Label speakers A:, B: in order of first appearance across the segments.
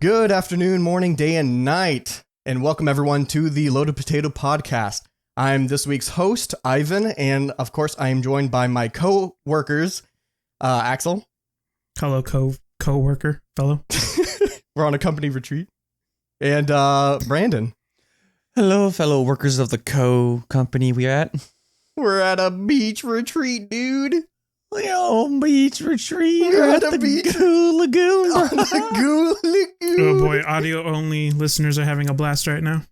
A: Good afternoon, morning, day, and night, and welcome everyone to the Loaded Potato Podcast. I'm this week's host, Ivan, and of course, I am joined by my co-workers, Axel.
B: Hello, co-worker, fellow.
A: We're on a company retreat. And Brandon.
C: Hello, fellow workers of the company we're at.
A: We're at a beach retreat, dude.
C: Yo, beach retreat.
A: We're at the beach.
C: Goo Lagoon.
A: On the Goo Lagoon.
B: Oh boy, audio-only listeners are having a blast right now.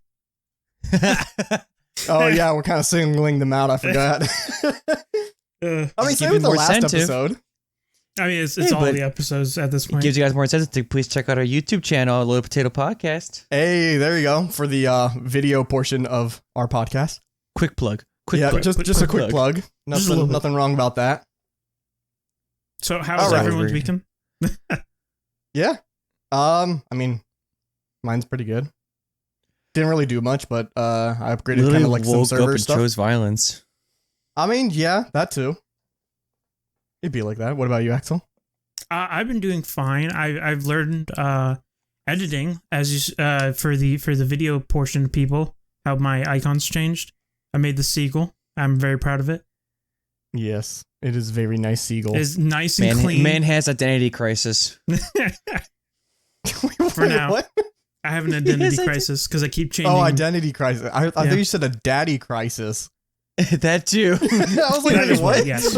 A: Oh yeah, we're kind of singling them out, I forgot. I mean, same with the last episode.
B: I mean, it's all the episodes at this point.
C: It gives you guys more incentive to please check out our YouTube channel, Loaded Potato Podcast.
A: Hey, there you go, for the video portion of our podcast.
C: Quick plug.
A: Just a quick plug. Nothing wrong about that.
B: So how's everyone's weekend?
A: Yeah. I mean, mine's pretty good. Didn't really do much, but I upgraded kind of like some server stuff.
C: Chose violence.
A: I mean, yeah, that too. It'd be like that. What about you, Axel?
B: I've been doing fine. I've learned editing as you for the video portion of people, how my icons changed. I made the seagull. I'm very proud of it.
A: Yes, it is very nice seagull.
B: It's nice and clean.
C: Man has identity crisis.
B: For now.
A: What?
B: I have an identity crisis because I keep changing.
A: Oh, identity crisis. I thought you said a daddy crisis.
C: That too.
A: I was like,
B: That is
A: what?
B: what, yes.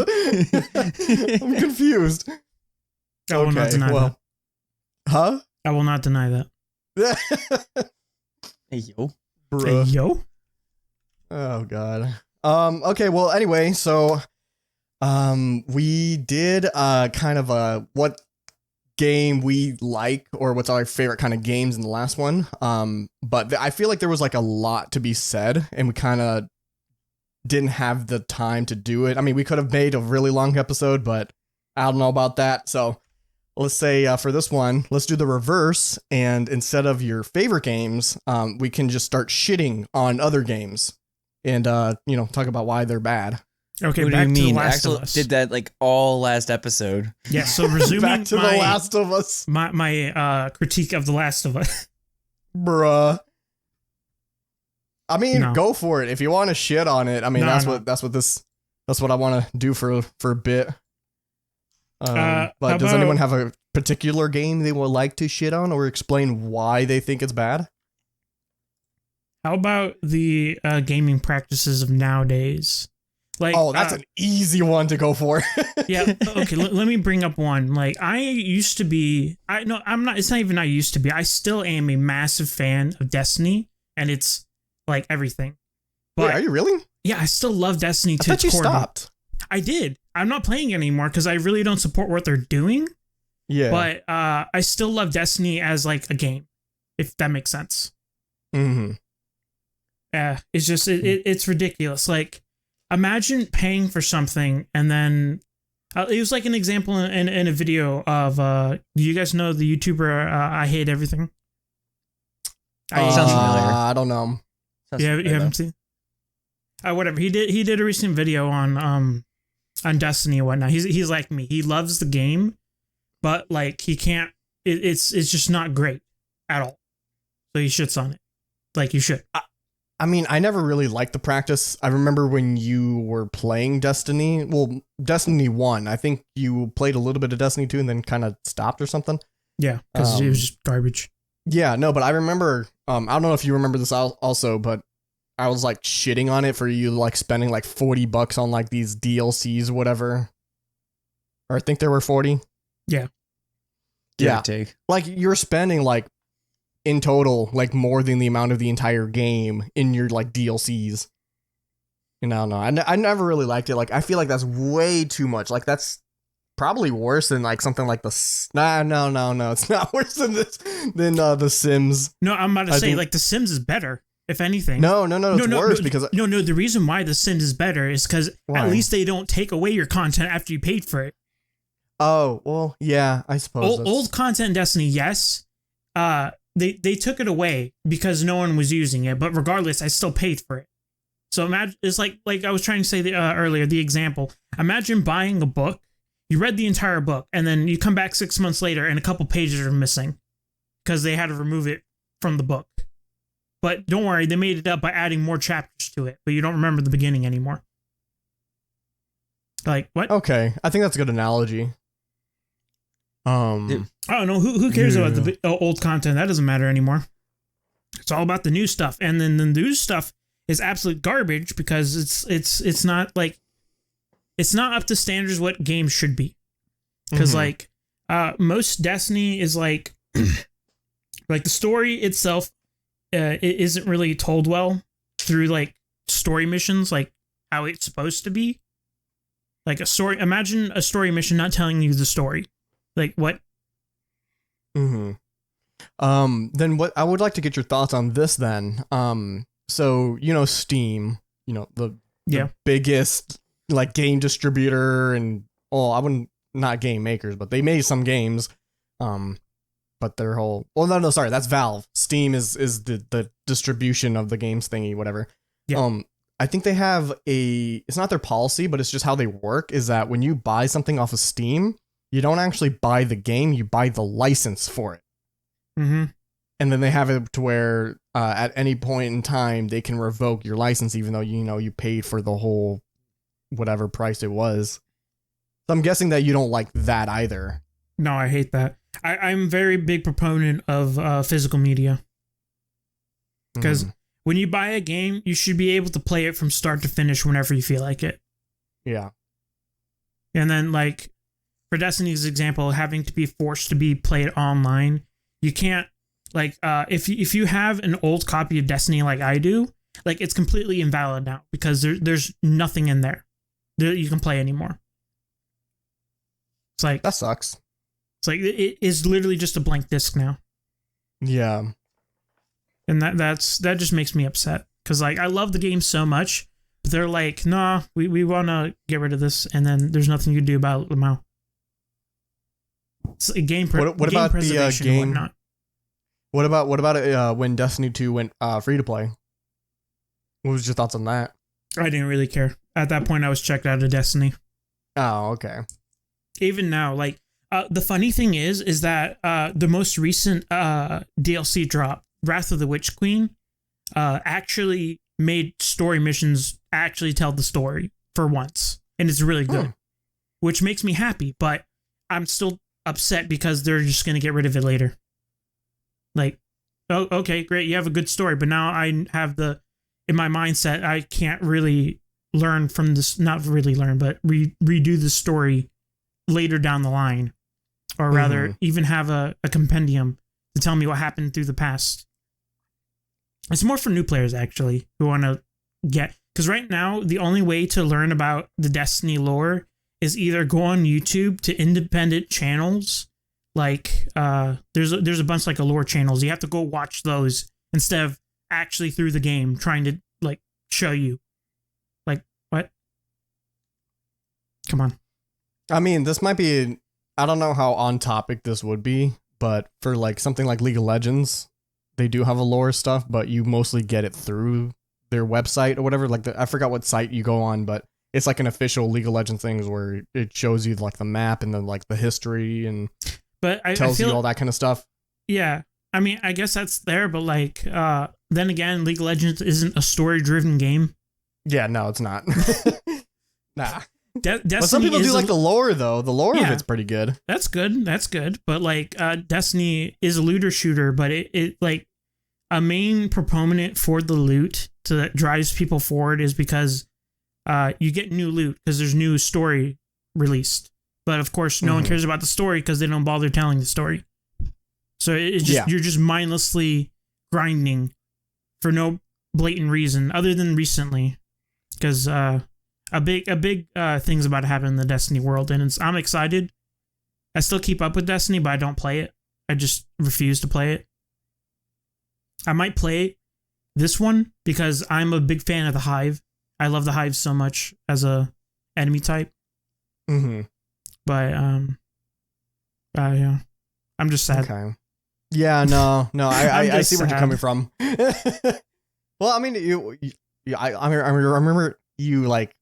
A: I'm confused.
B: I will not deny that.
A: Huh?
B: I will not deny that.
C: Hey, yo.
A: Bruh.
B: Hey, yo.
A: Oh, God. Okay, well, anyway, so we did kind of a what game we like or what's our favorite kind of games in the last one. But I feel like there was like a lot to be said, and we kind of didn't have the time to do it. I mean, we could have made a really long episode, but I don't know about that. So let's say for this one, let's do the reverse. And instead of your favorite games, we can just start shitting on other games and, talk about why they're bad.
B: Okay,
C: what
B: back
C: do you
B: to
C: mean?
B: The Last
C: Axel
B: of Us.
C: did that like all last episode.
B: Yeah, so resuming
A: back to The Last of Us.
B: My critique of The Last of Us.
A: Bruh. I mean,
B: No.
A: go for it. If you want to shit on it, I mean, that's what I want to do for a bit. But does anyone have a particular game they would like to shit on or explain why they think it's bad?
B: How about the gaming practices of nowadays? Like,
A: oh, that's an easy one to go for.
B: Yeah. Okay. Let me bring up one. Like, I used to be. I'm not. It's not even I used to be. I still am a massive fan of Destiny, and it's like everything. But
A: wait, are you really?
B: Yeah, I still love Destiny.
A: I thought you stopped.
B: I did. I'm not playing it anymore because I really don't support what they're doing.
A: Yeah.
B: But I still love Destiny as like a game, if that makes sense.
A: Mm-hmm.
B: Yeah. It's just it's ridiculous. Like, imagine paying for something and then it was like an example in a video of do you guys know the YouTuber I Hate Everything?
C: Sounds familiar.
A: I don't know.
B: You haven't seen? Whatever. He did a recent video on Destiny and whatnot. He's like me. He loves the game, but like he can't. It's just not great at all. So he shits on it. Like you should.
A: I mean, I never really liked the practice. I remember when you were playing Destiny. Well, Destiny 1. I think you played a little bit of Destiny 2 and then kind of stopped or something.
B: Yeah, because it was just garbage.
A: Yeah, no, but I remember. I don't know if you remember this also, but I was like shitting on it for you like spending like $40 on like these DLCs, whatever. Or I think there were 40.
B: Yeah.
A: Yeah.
C: Take.
A: Like you're spending like in total like more than the amount of the entire game in your like DLCs. And I don't know. I never really liked it. Like I feel like that's way too much. Like that's probably worse than like something like the no. It's not worse than the Sims.
B: No, I'm about to say like the Sims is better. If anything.
A: No, it's worse because...
B: No, the reason why The Sims is better is because at least they don't take away your content after you paid for it.
A: Oh, well, yeah, I suppose.
B: Old content in Destiny, yes. They took it away because no one was using it, but regardless, I still paid for it. So imagine, it's like I was trying to say earlier, the example. Imagine buying a book, you read the entire book, and then you come back 6 months later and a couple pages are missing. because they had to remove it from the book. But don't worry, they made it up by adding more chapters to it, but you don't remember the beginning anymore. Like, what?
A: Okay, I think that's a good analogy.
B: I don't know. Who cares about the old content? That doesn't matter anymore. It's all about the new stuff. And then the new stuff is absolute garbage because it's not like, it's not up to standards what games should be. Because like most Destiny is like like the story itself it isn't really told well through like story missions, like how it's supposed to be. Like a story, imagine a story mission not telling you the story. Like what?
A: Then what I would like to get your thoughts on this then. So Steam, the biggest like game distributor and I wouldn't, not game makers, but they made some games. But their whole sorry, that's Valve. Steam is the distribution of the games thingy, whatever. Yeah. I think they have it's not their policy, but it's just how they work, is that when you buy something off of Steam, you don't actually buy the game, you buy the license for it.
B: Mm-hmm.
A: And then they have it to where at any point in time they can revoke your license, even though you paid for the whole whatever price it was. So I'm guessing that you don't like that either.
B: No, I hate that. I'm a very big proponent of physical media. Because when you buy a game, you should be able to play it from start to finish whenever you feel like it.
A: Yeah.
B: And then, like, for Destiny's example, having to be forced to be played online, you can't, like, if you have an old copy of Destiny like I do, like, it's completely invalid now because there's nothing in there that you can play anymore. It's like...
A: That sucks.
B: It's like, it is literally just a blank disc now.
A: Yeah.
B: And that just makes me upset. Because, like, I love the game so much, but they're like, nah, we want to get rid of this, and then there's nothing you can do about it now. It's a game
A: what
B: game
A: about
B: preservation
A: the game?
B: and whatnot.
A: What about when Destiny 2 went free to play? What was your thoughts on that?
B: I didn't really care. At that point, I was checked out of Destiny.
A: Oh, okay.
B: Even now, like, the funny thing is that the most recent DLC drop, Wrath of the Witch Queen, actually made story missions actually tell the story for once. And it's really good, which makes me happy, but I'm still upset because they're just going to get rid of it later. Like, oh, okay, great. You have a good story, but now I have in my mindset, I can't really learn from this, not really learn, but redo the story later down the line. Or rather, even have a compendium to tell me what happened through the past. It's more for new players, actually, who want to get... Because right now, the only way to learn about the Destiny lore is either go on YouTube to independent channels. Like, there's a bunch like lore channels. You have to go watch those instead of actually through the game trying to, like, show you. Like, what? Come on.
A: I mean, this might be... I don't know how on topic this would be, but for like something like League of Legends, they do have a lore stuff, but you mostly get it through their website or whatever. Like I forgot what site you go on, but it's like an official League of Legends things where it shows you like the map and then like the history and tells you all that kind of stuff.
B: Yeah. I mean, I guess that's there, but like, then again, League of Legends isn't a story-driven game.
A: Yeah, no, it's not. Nah.
B: But
A: some people do like the lore, though. The lore of it's pretty good.
B: That's good. That's good. But like, Destiny is a looter shooter, but it like a main proponent for the loot that drives people forward is because you get new loot because there's new story released. But of course, no one cares about the story because they don't bother telling the story. So it's just you're just mindlessly grinding for no blatant reason other than recently, because a big thing's about to happen in the Destiny world, and I'm excited. I still keep up with Destiny, but I don't play it. I just refuse to play it. I might play this one because I'm a big fan of the Hive. I love the Hive so much as a enemy type. But yeah, I'm just sad.
A: Okay. Yeah, no, I see where you're coming from. Well, I mean, I remember you like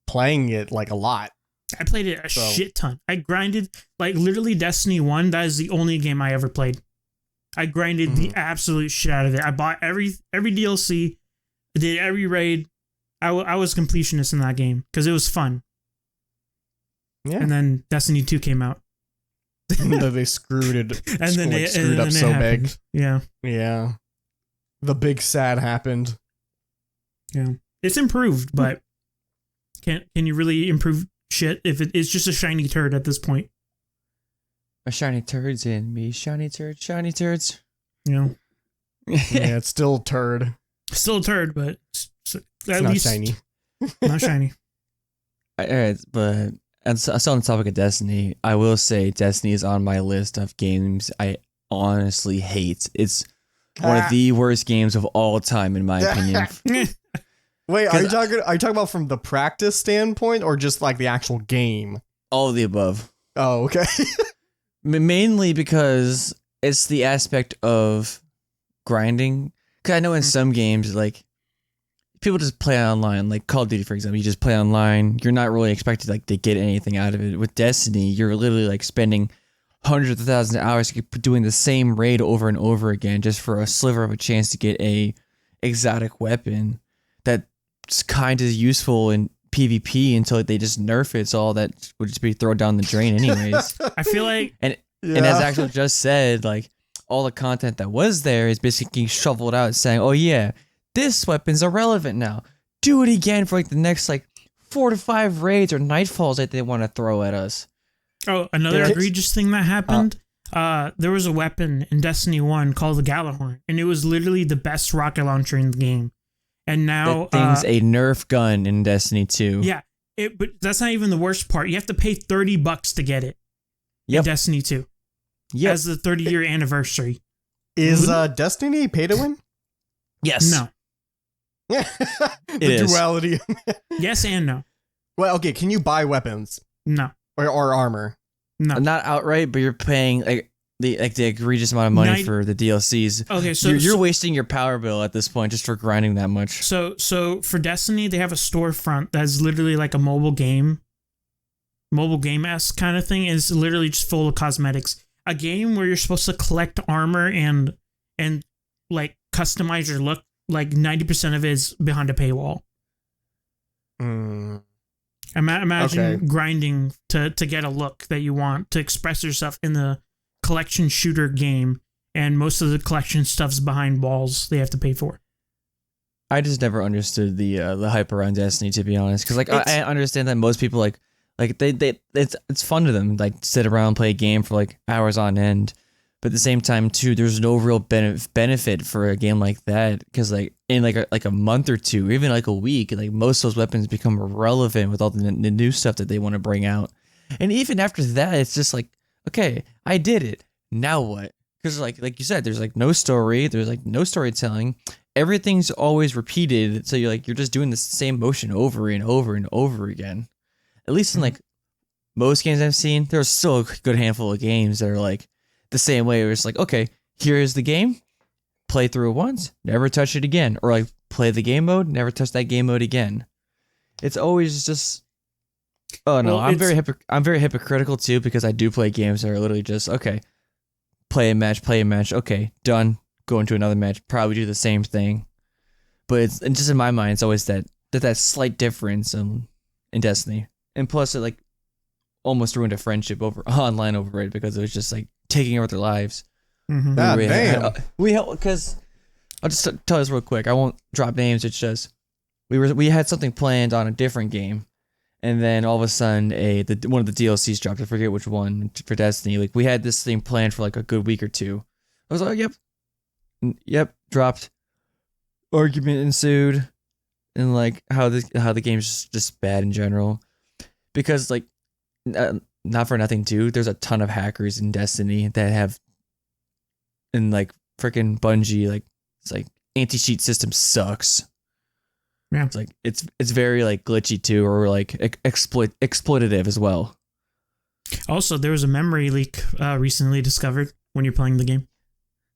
A: playing it like a lot.
B: I played it a shit ton. I grinded like literally Destiny 1. That is the only game I ever played. I grinded the absolute shit out of it. I bought every DLC, I did every raid. I was completionist in that game because it was fun.
A: Yeah.
B: And then Destiny 2 came out.
A: They screwed it.
B: And then
A: like,
B: it
A: screwed up so
B: happened.
A: big.
B: Yeah.
A: Yeah. The big sad happened.
B: Yeah. It's improved, but can you really improve shit if it's just a shiny turd at this point?
C: A shiny turds in me. Shiny turds.
B: You know?
A: Yeah, it's still turd.
B: Still a turd, but at
A: It's
B: least
A: not shiny.
B: not shiny.
C: Alright, but and so on the topic of Destiny, I will say Destiny is on my list of games I honestly hate. It's one of the worst games of all time, in my opinion.
A: Wait, are you talking about from the practice standpoint or just like the actual game?
C: All of the above.
A: Oh, okay.
C: Mainly because it's the aspect of grinding. Because I know in some games, like, people just play online, like Call of Duty, for example. You just play online. You're not really expected like to get anything out of it. With Destiny, you're literally like spending hundreds of thousands of hours doing the same raid over and over again just for a sliver of a chance to get a exotic weapon that's kind of useful in PvP until they just nerf it. So all that would just be thrown down the drain anyways.
B: I feel like
C: And as Axel just said, like, all the content that was there is basically getting shoveled out saying, oh yeah, this weapon's irrelevant now. Do it again for like the next like 4 to 5 raids or nightfalls that they want to throw at us.
B: another
A: Yeah.
B: egregious thing that happened. There was a weapon in Destiny 1 called the Galahorn, and it was literally the best rocket launcher in the game. And now
C: That thing's a Nerf gun in Destiny 2.
B: yeah, but that's not even the worst part. You have to pay $30 to get it.
C: Yep.
B: In Destiny 2
C: Yep.
B: as the 30-year anniversary.
A: Is Destiny pay to win?
C: Yes.
B: No.
A: The
C: is.
A: duality.
B: Yes and no.
A: Well, okay, can you buy weapons
B: No.
A: or armor?
B: No.
C: Not outright, but you're paying like the egregious amount of money for the DLCs.
B: Okay, so
C: you're wasting your power bill at this point just for grinding that much.
B: So for Destiny, they have a storefront that's literally like a mobile game-esque kind of thing. It's literally just full of cosmetics. A game where you're supposed to collect armor and like customize your look. Like 90% of it is behind a paywall.
A: Mm.
B: Imagine
A: Okay.
B: grinding to get a look that you want to express yourself in the collection shooter game, and most of the collection stuff's behind walls they have to pay for.
C: I just never understood the hype around Destiny, to be honest, because like I understand that most people like they it's fun to them, like sit around and play a game for like hours on end, but at the same time too, there's no real benefit for a game like that, because like in like a month or two, or even like a week, like most of those weapons become irrelevant with all the new stuff that they want to bring out, and even after that, it's just like, okay, I did it, now what? Because like you said, there's like no story, there's like no storytelling. Everything's always repeated, so you're just doing the same motion over and over and over again. At least in like most games I've seen, there's still a good handful of games that are like the same way, where it's like, okay, here's the game, play through it once, never touch it again, or like play the game mode, never touch that game mode again. It's always just, oh no,
B: Well,
C: I'm very hypocritical too, because I do play games that are literally just, okay, play a match, okay, done, go into another match, probably do the same thing. But it's, and just in my mind, it's always that slight difference in Destiny. And plus, it like almost ruined a friendship online over it, because it was just like taking over their lives.
B: Mm-hmm.
A: God damn.
C: Because I'll just tell this real quick. I won't drop names. It's just we had something planned on a different game, and then all of a sudden one of the DLCs dropped. I forget which one for Destiny. Like we had this thing planned for like a good week or two. I was like, yep, dropped. Argument ensued, and like how the game's just bad in general, because like not for nothing too, there's a ton of hackers in Destiny that have, and like freaking Bungie, like it's like anti-cheat system sucks.
B: Yeah,
C: it's like it's very like glitchy too, or like exploitative as well.
B: Also, there was a memory leak recently discovered when you're playing the game.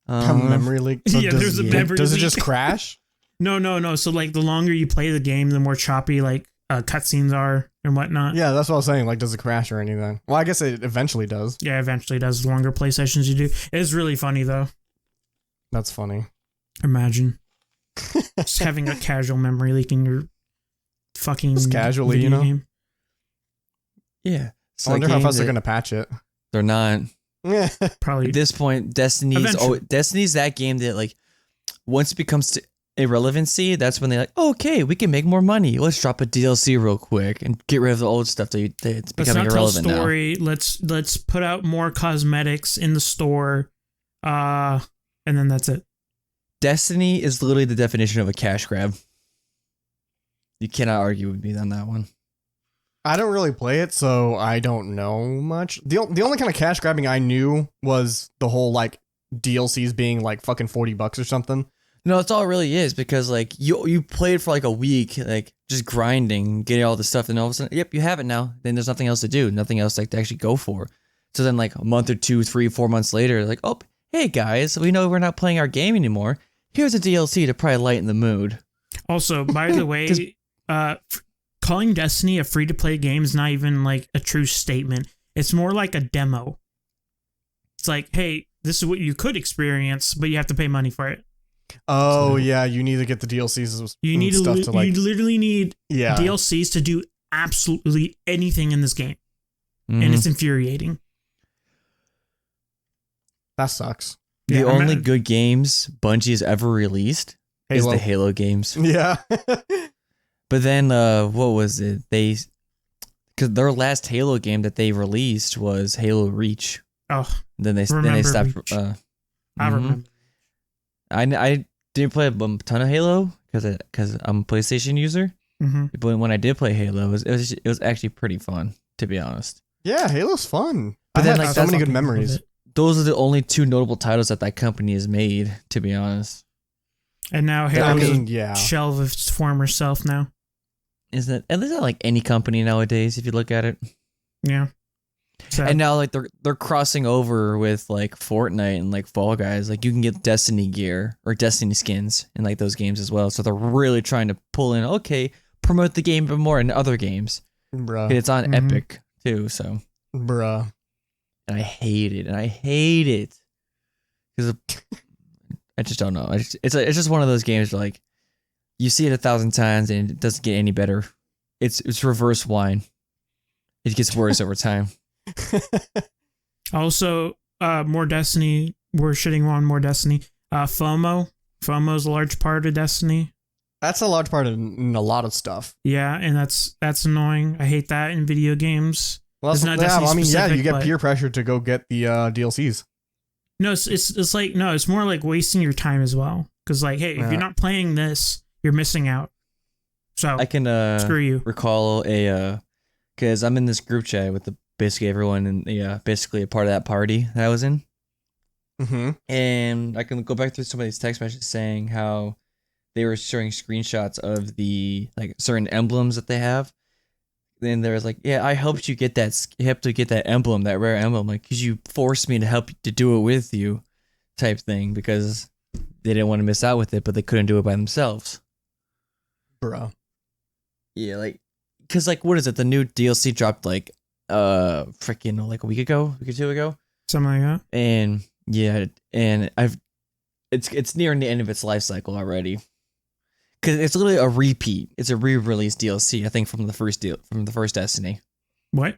A: A memory leak. So
B: Yeah, there's a memory
A: Does it
B: leak.
A: just crash?
B: No. So like the longer you play the game, the more choppy like cutscenes are and whatnot.
A: Yeah, that's what I was saying. Like, does it crash or anything? Well, I guess it eventually does.
B: Yeah, eventually does. The longer play sessions you do. It's really funny though.
A: That's funny.
B: Imagine just having a casual memory leak in your fucking
A: Just casually,
B: video
A: you know?
B: game.
C: Yeah.
A: I wonder how fast they're gonna patch it.
C: They're not.
B: Probably.
C: At this point,
B: Eventually.
C: Destiny's that game that like once it becomes irrelevancy, that's when they're like, okay, we can make more money. Let's drop a DLC real quick and get rid of the old stuff that it's
B: Let's
C: becoming
B: not tell
C: irrelevant now.
B: story. Let's put out more cosmetics in the store, and then that's it.
C: Destiny is literally the definition of a cash grab. You cannot argue with me on that one.
A: I don't really play it, so I don't know much. The only kind of cash grabbing I knew was the whole like DLCs being like fucking $40 or something.
C: No, that's all it really is, because like you played for like a week, like just grinding, getting all the stuff, and all of a sudden, yep, you have it now. Then there's nothing else to do, nothing else like to actually go for. So then like a month or 2, 3, 4 months later, like, oh, hey guys, we know we're not playing our game anymore. Here's a DLC to probably lighten the mood.
B: Also, by the way, calling Destiny a free-to-play game is not even like a true statement. It's more like a demo. It's like, hey, this is what you could experience, but you have to pay money for it.
A: Oh yeah, you need to get the DLCs.
B: You need
A: stuff to like.
B: You literally need
A: Yeah.
B: DLCs to do absolutely anything in this game, and
C: Mhm.
B: it's infuriating.
A: That sucks.
C: The
B: Yeah,
C: only good games Bungie has ever released is
A: Halo.
C: the Halo games.
A: Yeah.
C: But then, what was it? Because their last Halo game that they released was Halo Reach.
B: Oh,
C: Then they
B: Remember
C: stopped.
B: Reach.
C: Uh,
B: I
C: mhm.
B: remember.
C: I didn't play a ton of Halo because I'm a PlayStation user.
B: Mm-hmm.
C: But when I did play Halo, it was actually pretty fun, to be honest.
A: Yeah, Halo's fun.
C: But
A: I
C: then,
A: had
C: like,
A: so many
C: that's
A: good memories.
C: Those are the only 2 notable titles that company has made, to be honest.
B: And now
A: I
B: Halo's
A: mean, yeah.
B: shell of its former self now.
C: Isn't it? And it's not like any company nowadays, if you look at it.
B: Yeah. So,
C: And now like they're crossing over with like Fortnite and like Fall Guys. Like you can get Destiny gear or Destiny skins in like those games as well. So they're really trying to pull in, okay, promote the game even more in other games.
A: Bruh.
C: And it's on
B: Mhm.
C: Epic too, so
A: Bruh.
C: and I hate it. Because I just don't know. It's just one of those games where, like, you see it 1,000 times and it doesn't get any better. It's reverse wine. It gets worse over time.
B: also, more Destiny. We're shitting on more Destiny. FOMO. FOMO is a large part of Destiny.
A: That's a large part of in a lot of stuff.
B: Yeah, and that's annoying. I hate that in video games.
A: Well,
B: It's
A: that's,
B: not
A: yeah,
B: Destiny
A: I mean, yeah,
B: specific,
A: you get
B: but-
A: peer pressure to go get the DLCs.
B: No, it's like no, it's more like wasting your time as well. Because like, hey, if
A: Yeah.
B: you're not playing this, you're missing out. So
C: I can
B: screw you.
C: recall because I'm in this group chat with basically everyone and basically a part of that party that I was in.
A: Mm-hmm.
C: And I can go back through some of these text messages saying how they were showing screenshots of the like certain emblems that they have. Then there was like, yeah, I helped you get that emblem, that rare emblem, like because you forced me to help to do it with you, type thing, because they didn't want to miss out with it, but they couldn't do it by themselves.
A: Bruh.
C: Yeah, like, cause like, what is it? The new DLC dropped like, freaking like a week or 2 ago.
B: Something like that.
C: And yeah, and it's nearing the end of its life cycle already. Cause it's literally a repeat. It's a re-release DLC, I think, from the first Destiny.
B: What?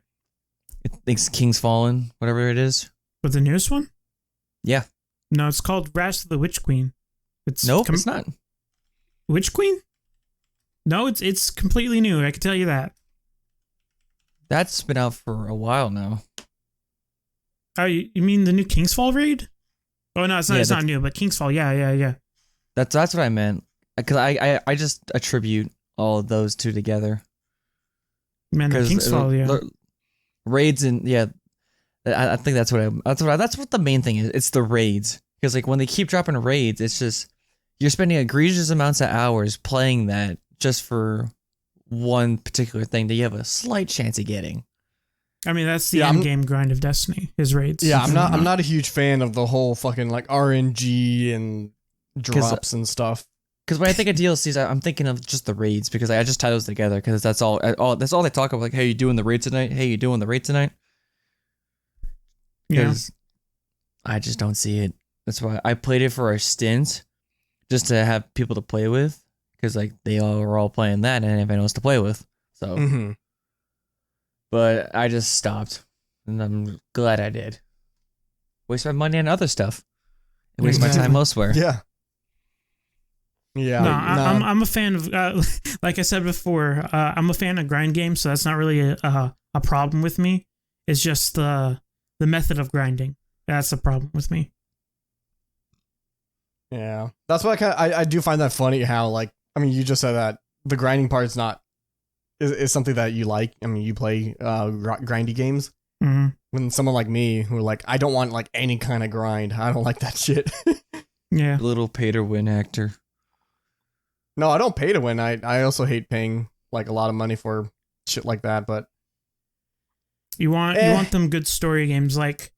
C: I think it's King's Fallen, whatever it is.
B: With the newest one?
C: Yeah.
B: No, it's called Wrath of the Witch Queen. It's
C: Nope, it's not.
B: Witch Queen? No, it's completely new. I can tell you that.
C: That's been out for a while now.
B: Oh, you mean the new Kingsfall raid? Oh no, it's not.
C: Yeah,
B: It's not new, but Kingsfall. Yeah.
C: That's what I meant. Cause I just attribute all of those two together.
B: Man, the Kingsfall. Yeah.
C: Raids and I think that's what the main thing is. It's the raids, because like when they keep dropping raids, it's just you're spending egregious amounts of hours playing that just for one particular thing that you have a slight chance of getting.
B: I mean, that's the
A: Yeah,
B: end game grind of Destiny. Is raids.
A: Yeah, I'm not a huge fan of the whole fucking like RNG and drops and stuff.
C: Because when I think of DLCs, I'm thinking of just the raids, because I just tie those together, because that's all they talk about. Like, hey, you doing the raid tonight? Hey, you doing the raid tonight?
B: Yeah.
C: Because I just don't see it. That's why I played it for a stint, just to have people to play with, because like they all were all playing that, and I didn't have anyone else to play with. So,
A: Mm-hmm.
C: but I just stopped, and I'm glad I did. Waste my money on other stuff, and waste my time elsewhere.
A: Yeah. Yeah.
B: No, I'm a fan of, like I said before, I'm a fan of grind games, so that's not really a problem with me. It's just the method of grinding. That's the problem with me.
A: Yeah. That's why I do find that funny how, like, I mean, you just said that the grinding part is something that you like. I mean, you play grindy games.
B: Mm-hmm.
A: When someone like me, who like, I don't want like any kind of grind. I don't like that shit.
B: Yeah.
C: Little pay to win actor.
A: No, I don't pay to win. I also hate paying like a lot of money for shit like that. But
B: You want them good story games, like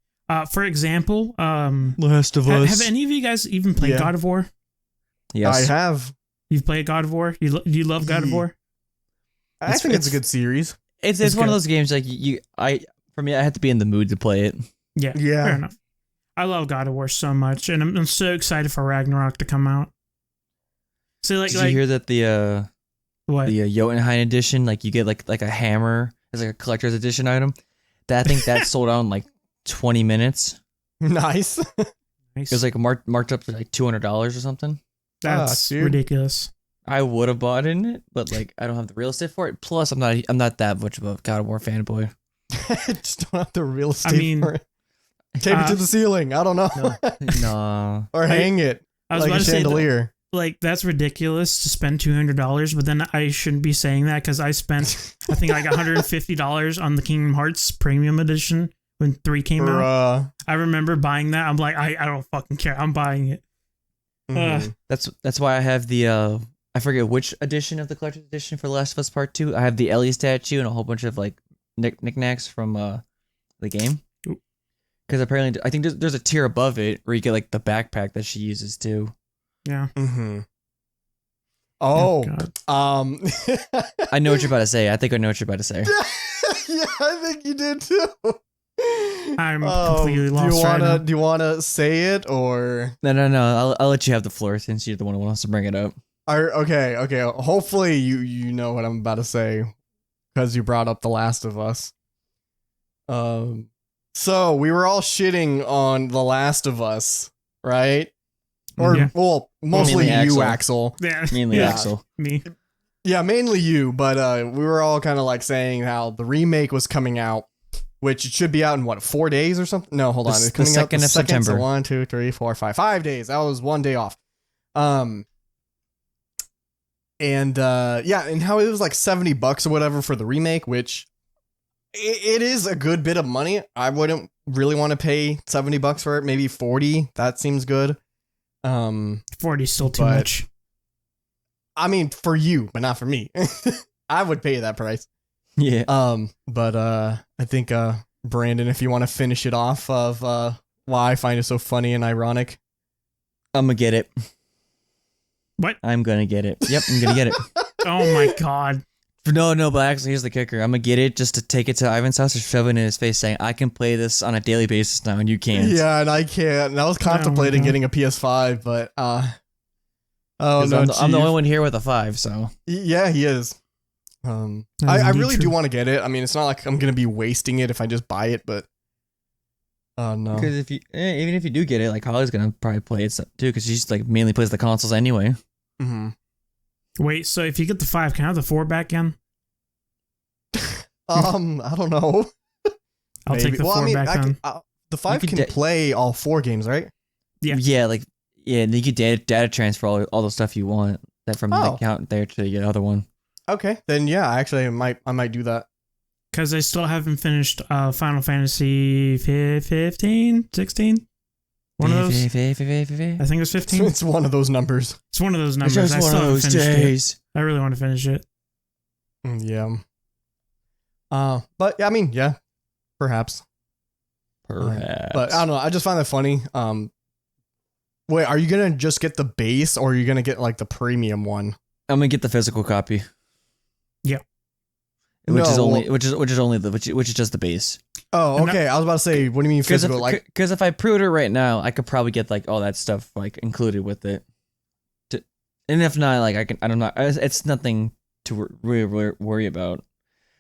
B: for example,
C: Last of
B: have any of you guys even played
A: Yeah.
B: God of War?
C: Yes.
A: I have.
B: You've played God of War? Do you love God of War?
A: I think it's a good series.
C: It's
A: It's
C: one of
A: good.
C: those games like for me, I had to be in the mood to play it.
B: Yeah.
A: Yeah.
B: Fair enough. I love God of War so much, and I'm so excited for Ragnarok to come out. So like,
C: Did you hear that the
B: what?
C: Jotunheim edition, like you get like a hammer as like a collector's edition item? I think that sold out in like 20 minutes.
A: Nice.
B: Nice.
C: It was like marked up to like $200 or something.
B: That's
A: dude.
B: ridiculous.
C: I would have bought in it, but like I don't have the real estate for it. Plus, I'm not that much of a God of War fanboy.
A: Just don't have the real estate
B: I mean,
A: for it. Tape it to the ceiling. I don't know.
C: No.
A: Or hang it
B: I was
A: like
B: about
A: a
B: to say,
A: chandelier.
B: like, that's ridiculous to spend $200, but then I shouldn't be saying that because I spent, I think, like $150 on the Kingdom Hearts Premium Edition when 3 came out. I remember buying that. I'm like, I don't fucking care. I'm buying it.
A: Mhm.
C: That's why I have the I forget which edition of the collector's edition for The Last of Us Part 2. I have the Ellie statue and a whole bunch of like knickknacks from the game. Because apparently, I think there's a tier above it where you get like the backpack that she uses too.
B: Yeah.
A: Mm-hmm. Oh,
B: God.
C: I know what you're about to say. I think I know what you're about to say.
A: Yeah, I think you did too.
B: I'm completely lost right now.
A: Do you wanna say it or?
C: No. I'll let you have the floor since you're the one who wants to bring it up.
A: Okay. Hopefully you know what I'm about to say because you brought up The Last of Us. So we were all shitting on The Last of Us, right? Or
B: Yeah.
A: well, mostly
C: Mainly
A: you,
C: Axel.
A: Axel.
B: Yeah.
C: Mainly
A: Yeah.
C: Axel.
B: Me.
A: Yeah, mainly you, but we were all kind of like saying how the remake was coming out, which it should be out in what, 4 days or something? No, hold on, it's
C: The
A: coming out the
C: 2nd of
A: 2nd,
C: September.
A: So 1, 2, 3, 4, 5, 5 days. That was 1 day off. And and how it was like $70 or whatever for the remake, which it is a good bit of money. I wouldn't really want to pay $70 for it. Maybe 40. That seems good.
B: 40 is still too
A: But-
B: much.
A: I mean, for you, but not for me. I would pay that price.
C: Yeah.
A: But I think Brandon, if you want to finish it off of why I find it so funny and ironic.
C: I'm gonna get it.
B: What?
C: I'm gonna get it. Yep, I'm gonna get it.
B: Oh my God.
C: No, but actually, here's the kicker. I'm gonna get it just to take it to Ivan's house and shove it in his face, saying, "I can play this on a daily basis now, and you can't."
A: Yeah, and I can't. And I was contemplating
B: God.
A: getting a PS5, but oh
C: 'Cause
A: no,
C: I'm the only
A: Chief.
C: one here with a 5, so
A: Yeah, he is.
B: That
A: I
B: is indeed
A: really do
B: true.
A: want to get it. I mean, it's not like I'm gonna be wasting it if I just buy it, but oh no.
C: because if you even if you do get it, like Holly's gonna probably play it too, because she's like mainly plays the consoles anyway.
A: Mm-hmm.
B: Wait, so if you get the 5, can I have the 4 back again?
A: I don't know.
B: I'll take the 4 back
A: I
B: then.
A: can, the 5
C: could
A: can play all 4 games, right?
B: Yeah.
C: Yeah, and you could data transfer all the stuff you want that from the
A: Oh.
C: account there to the other one.
A: Okay, then yeah, actually, I might do that.
B: Because I still haven't finished Final Fantasy 15, 16? One of those? I think it was 15.
A: It's one of those numbers.
B: It's one of those
C: It's
B: numbers.
C: just
B: I
C: one
B: still
C: of
B: haven't
C: those
B: finished it.
C: days.
B: I really want to finish it.
A: Yeah. But I mean, yeah, perhaps.
C: Perhaps.
A: But I don't know. I just find that funny. Wait, are you gonna just get the base, or are you gonna get like the premium one?
C: I'm gonna get the physical copy.
B: Yeah.
C: Which is
A: No,
C: only which is just the base.
A: Oh,
B: And
A: okay. I was about to say, what do you mean physical?
C: Because if I pre-order right now, I could probably get like all that stuff like included with it. And if not, like I don't know. It's nothing to really worry about.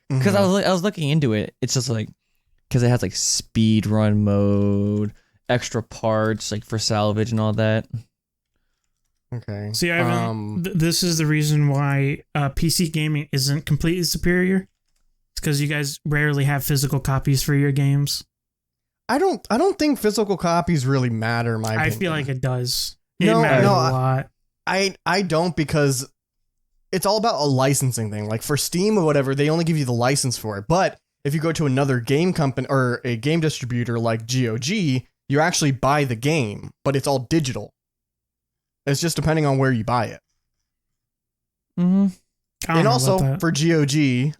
C: Because
A: Mhm.
C: I was looking into it. It's just like because it has like speed run mode, extra parts like for salvage and all that.
A: Okay.
B: See, I haven't. This is the reason why PC gaming isn't completely superior. It's because you guys rarely have physical copies for your games.
A: I don't think physical copies really matter.
B: I feel like it does.
A: No,
B: it matters
A: no,
B: a lot.
A: I don't, because it's all about a licensing thing. Like for Steam or whatever, they only give you the license for it. But if you go to another game company or a game distributor like GOG, you actually buy the game, but it's all digital. It's just depending on where you buy it.
C: Mm-hmm.
A: And also for GOG,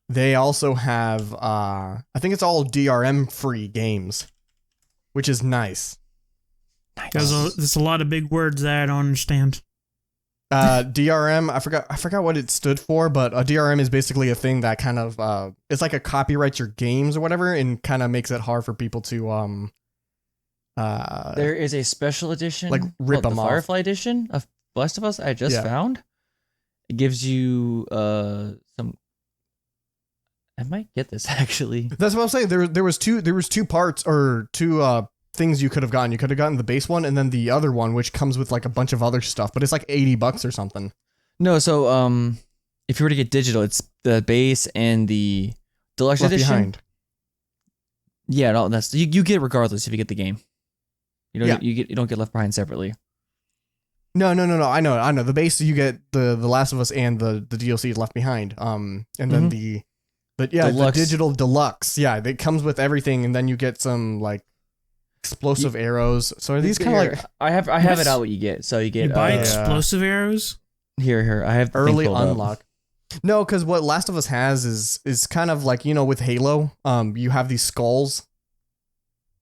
A: they also have I think it's all DRM free games, which is nice.
B: There's a lot of big words that I don't understand.
A: DRM, I forgot what it stood for, but a DRM is basically a thing that kind of it's like a copyrights your games or whatever, and kind of makes it hard for people to
C: there is a special edition,
A: like rip
C: the
A: them off.
C: Firefly edition of Last of Us. I just found. It gives you some. I might get this actually.
A: That's what I'm saying. There was two parts or two things you could have gotten. You could have gotten the base one and then the other one, which comes with like a bunch of other stuff, but it's like $80 or something.
C: No, so if you were to get digital, it's the base and the deluxe
A: Left
C: edition.
A: Behind.
C: Yeah, no, that's you get it regardless if you get the game. You don't
A: Yeah.
C: you don't get Left Behind separately.
A: No. I know. The base, you get the Last of Us and the DLC Left Behind. And then the digital deluxe. Yeah, it comes with everything, and then you get some like explosive arrows. So are these kind of like
C: I have it out what you get. So you get
B: You buy explosive arrows?
C: Here. I have the thing
A: early
C: pulled up.
A: unlock? No, because what Last of Us has is kind of like, with Halo. You have these skulls,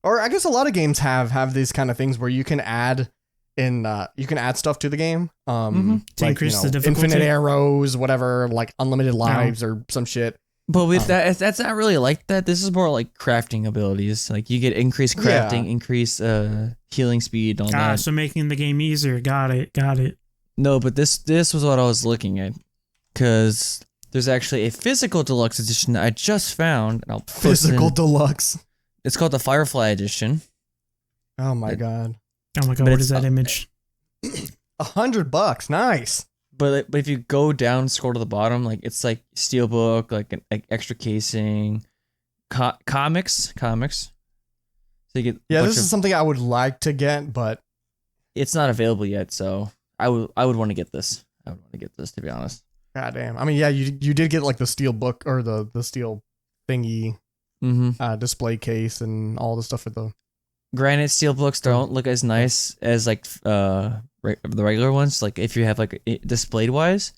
A: or I guess a lot of games have these kind of things where you can add stuff to the game.
B: To increase the difficulty.
A: Infinite arrows, whatever, like unlimited lives or some shit.
C: But with that's not really like that. This is more like crafting abilities. Like you get increased crafting, increased healing speed, all that.
B: So making the game easier. Got it.
C: No, but this was what I was looking at, because there's actually a physical deluxe edition that I just found. And I'll post
A: Physical
C: in.
A: deluxe.
C: It's called the Firefly edition.
A: Oh my god.
B: Oh my god, what is that image?
A: $100. Nice.
C: But if you go down, scroll to the bottom, like it's like steelbook, like an extra casing, comics. So you get
A: this is something I would like to get, but
C: it's not available yet. So I would want to get this. I would want to get this, to be honest.
A: goddamn. I mean, yeah, you did get like the steel book or the steel thingy display case and all the stuff for the.
C: Granted, steelbooks don't look as nice as like the regular ones. Like if you have like displayed wise.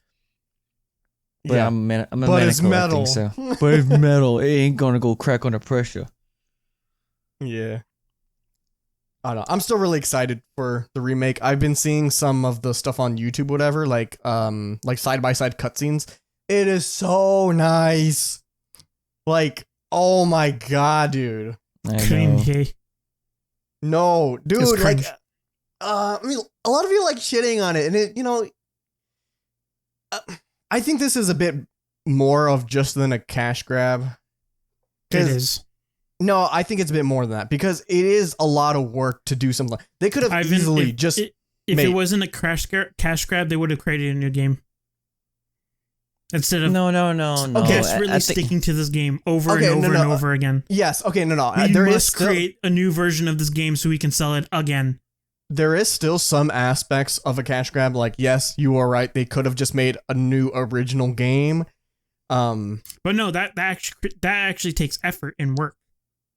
C: But
A: Yeah,
C: I'm a
A: but
C: man
A: it's
C: of collecting,
A: metal.
C: so. But it's metal. It ain't gonna go crack under pressure.
A: Yeah. I don't know. I'm still really excited for the remake. I've been seeing some of the stuff on YouTube, whatever, like side by side cutscenes. It is so nice. Like, oh my god, dude.
C: I know.
B: Cringy.
A: No,
B: It's
A: dude, like
B: cringe.
A: I mean, a lot of you like shitting on it, and it, I think this is a bit more of just than a cash grab.
B: It is.
A: No, I think it's a bit more than that, because it is a lot of work to do something. They could have easily just.
B: If it wasn't a cash grab, they would have created a new game. Instead of
C: No.
B: desperately sticking to this game over and over again.
A: Yes. Okay. No.
B: We
A: There is
B: must
A: still,
B: create a new version of this game so we can sell it again.
A: there is still some aspects of a cash grab. Like, yes, you are right. They could have just made a new original game.
B: But no, that actually takes effort and work.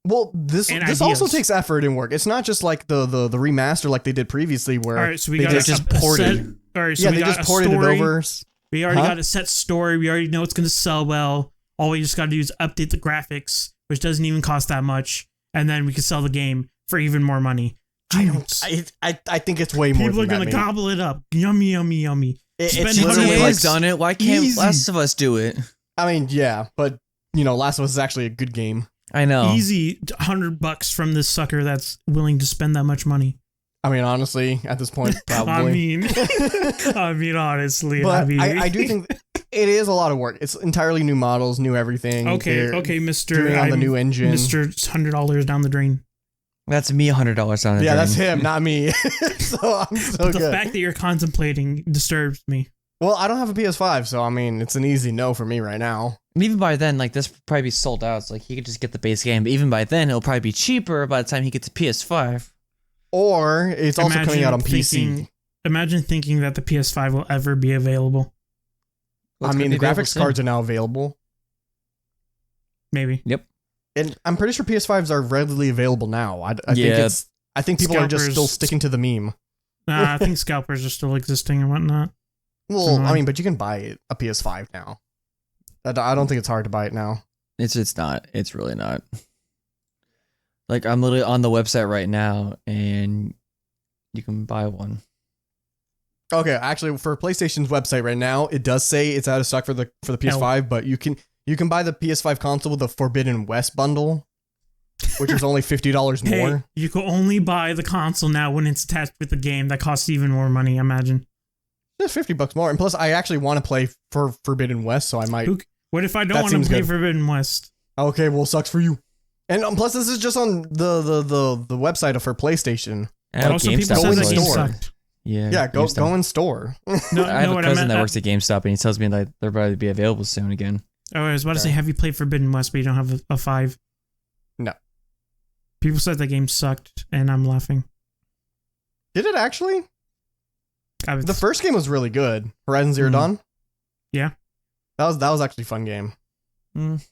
A: Well, this
B: And
A: also
B: ideas.
A: takes effort and work. It's not just like the remaster like they did previously, where
B: All right, so we
A: they
B: got
A: just
C: ported.
B: All right, so
A: yeah,
B: we
A: they
B: got
A: just
B: a
A: ported
B: story.
A: it over.
B: We already
A: Huh?
B: got a set story. We already know it's going to sell well. All we just got to do is update the graphics, which doesn't even cost that much, and then we can sell the game for even more money. Genius.
A: I think it's way more.
B: People are
A: than
B: going
A: that,
B: to gobble it up. Yummy, yummy, yummy.
A: It's
B: Spend
A: literally
B: $100
A: like,
C: EA's done it. Why can't
B: Easy.
C: Last of Us do it?
A: I mean, yeah, but Last of Us is actually a good game.
C: I know.
B: Easy $100 from this sucker that's willing to spend that much money.
A: I mean, honestly, at this point, probably.
B: I mean, honestly,
A: but I do think it is a lot of work. It's entirely new models, new everything.
B: Okay, Mister.
A: Doing on the new engine.
B: Mister, $100 down the drain.
C: That's me $100 on the drain.
A: That's him, not me. So I'm so
B: But
A: good.
B: the fact that you're contemplating disturbs me.
A: Well, I don't have a PS5, so I mean, it's an easy no for me right now.
C: And even by then, like, this will probably be sold out. So, like, he could just get the base game. But even by then, it'll probably be cheaper by the time he gets a PS5.
A: Or it's also coming out on PC.
B: Imagine thinking that the PS5 will ever be available.
C: Well,
A: I mean, the graphics
C: soon.
A: cards are now available.
B: Maybe.
C: Yep.
A: And I'm pretty sure PS5s are readily available now. I
C: Yeah.
A: think people are just
B: Scalpers-
A: still sticking to the meme.
B: I think scalpers are still existing and whatnot.
A: Well, I mean, but you can buy a PS5 now. I don't think it's hard to buy it now.
C: It's not. It's really not. Like, I'm literally on the website right now, and you can buy one.
A: Okay, actually, for PlayStation's website right now, it does say it's out of stock for the PS5, but you can buy the PS5 console with the Forbidden West bundle, which is only $50
B: Hey,
A: more.
B: you can only buy the console now when it's attached with the game that costs even more money, imagine.
A: Just $50 more, and plus, I actually want to play for Forbidden West, so I might.
B: What if I don't
A: That
B: want to
A: seems
B: play
A: good.
B: Forbidden West?
A: Okay, well, sucks for you. And plus, this is just on the website for PlayStation.
C: And
B: Also, people
A: Go
B: said
A: in
B: that game
A: store.
B: sucked.
C: Yeah.
A: Yeah, go
C: GameStop.
A: in store.
B: No,
C: I have
B: no,
C: a
B: what I
C: cousin
B: meant.
C: that works at GameStop, and he tells me that they're about to be available soon again.
B: Oh, I was about to say, have you played Forbidden West, but you don't have a 5?
A: No.
B: People said the game sucked, and I'm laughing.
A: Did it actually?
B: I
A: The first game was really good. Horizon Zero
C: Mhm.
A: Dawn.
B: Yeah.
A: That was actually a fun game.
C: Mm.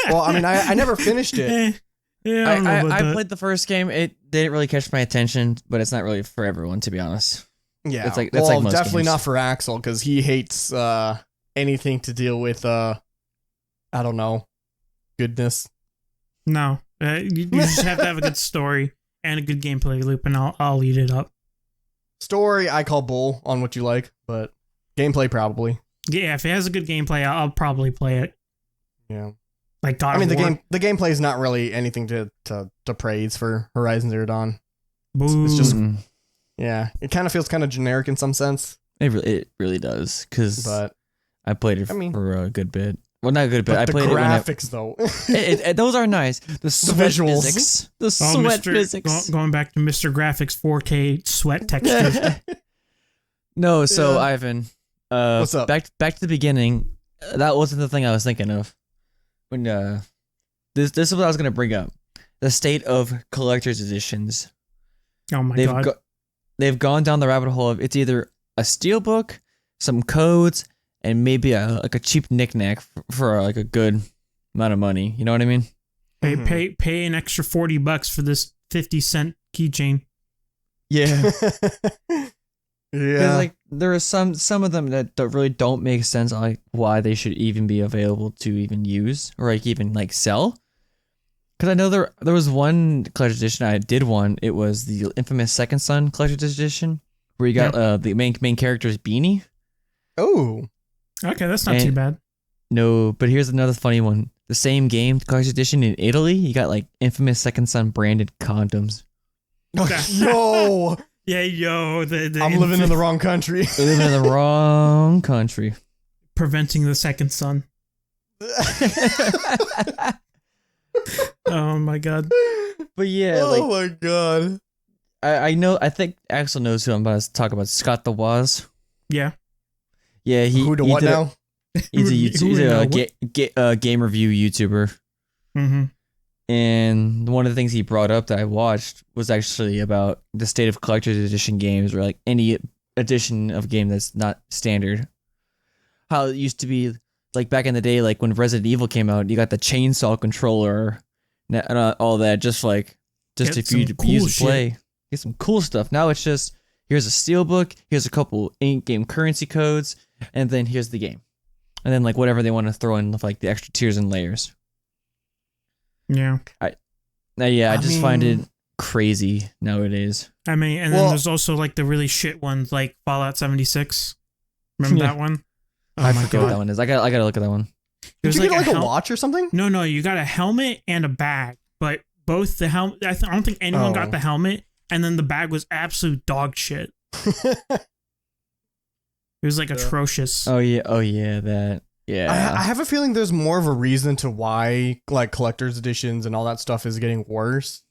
A: Well, I mean, I never finished it.
B: Yeah, I don't know about
C: I
B: that.
C: played the first game. It didn't really catch my attention, but it's not really for everyone, to be honest.
A: Yeah,
C: It's like-
A: well,
C: that's like most
A: definitely
C: games.
A: not for Axel because he hates anything to deal with I don't know, goodness.
B: No, you just have to have a good story and a good gameplay loop, and I'll eat it up.
A: Story, I call bull on what you like, but gameplay probably.
B: Yeah, if it has a good gameplay, I'll probably play it.
A: Yeah,
B: Like God
A: I mean
B: of War.
A: the gameplay is not really anything to praise for Horizon Zero Dawn.
B: Boo.
A: it's just-
C: Mm.
A: Yeah, it kind of feels kind of generic in some sense,
C: It really does, because
A: but
C: I played it
A: I mean-
C: for a good bit. Well, not a good bit.
A: but
C: I
A: the
C: played it when
A: graphics though.
C: those are nice. The sweat
A: visuals.
C: physics. The
B: Oh,
C: sweat physics.
B: Going back to Mr. Graphics 4K sweat textures.
C: No, so
A: Yeah.
C: Ivan,
A: What's up?
C: Back to the beginning. That wasn't the thing I was thinking of. When this is what I was gonna bring up. The state of collector's editions.
B: Oh my God.
C: They've gone down the rabbit hole of it's either a steelbook, some codes, and maybe a cheap knickknack for like a good amount of money. You know what I mean?
A: Mhm.
B: Pay an extra $40 for this 50-cent keychain.
C: Yeah.
A: Yeah.
C: Like there are some of them that really don't make sense, like why they should even be available to even use or like even like sell. Because I know there was one collector's edition I did one. It was the infamous Second Son collector's edition where you got the main character's beanie.
A: Oh.
B: Okay, that's not
C: And-
B: too bad.
C: No, but here's another funny one. The same game, collector's edition in Italy, you got like infamous Second Son branded condoms.
A: Yo,
B: Yeah, yo,
A: I'm living in the wrong country.
C: They live in the wrong country.
B: preventing the second son. Oh my God.
C: But yeah,
A: oh
C: like
A: my god.
C: I know. I think Axel knows who I'm about to talk about. Scott the Woz.
B: Yeah.
C: Yeah,
A: Who to what
C: did
A: now?
C: He's a,
B: Who
C: YouTube, he's
B: would know
C: a game review YouTuber,
B: Mm-hmm.
C: and one of the things he brought up that I watched was actually about the state of collector's edition games, or like any edition of a game that's not standard. How it used to be, like back in the day, like when Resident Evil came out, you got the chainsaw controller and all that, just
B: Get
C: if you
B: some
C: to use
B: cool
C: and play, get some cool stuff. Now it's just here's a steelbook, here's a couple in-game currency codes, and then here's the game. And then like whatever they want to throw in with like the extra tiers and layers.
B: Yeah.
C: I just find it
A: mean-
C: crazy nowadays.
B: I mean, and
A: Well-
B: then there's also like the really shit ones like Fallout 76. Remember
C: Yeah.
B: that one? Oh
C: I
B: my
C: forget what that
B: God.
C: one is. I gotta look at that one.
A: Did you get like a
B: hel-
A: watch or something?
B: No, you got a helmet and a bag, but both the helmet. I don't think anyone got the helmet, and then the bag was absolute dog shit. It was like atrocious.
C: Oh yeah, that. Yeah.
A: I have a feeling there's more of a reason to why like collector's editions and all that stuff is getting worse.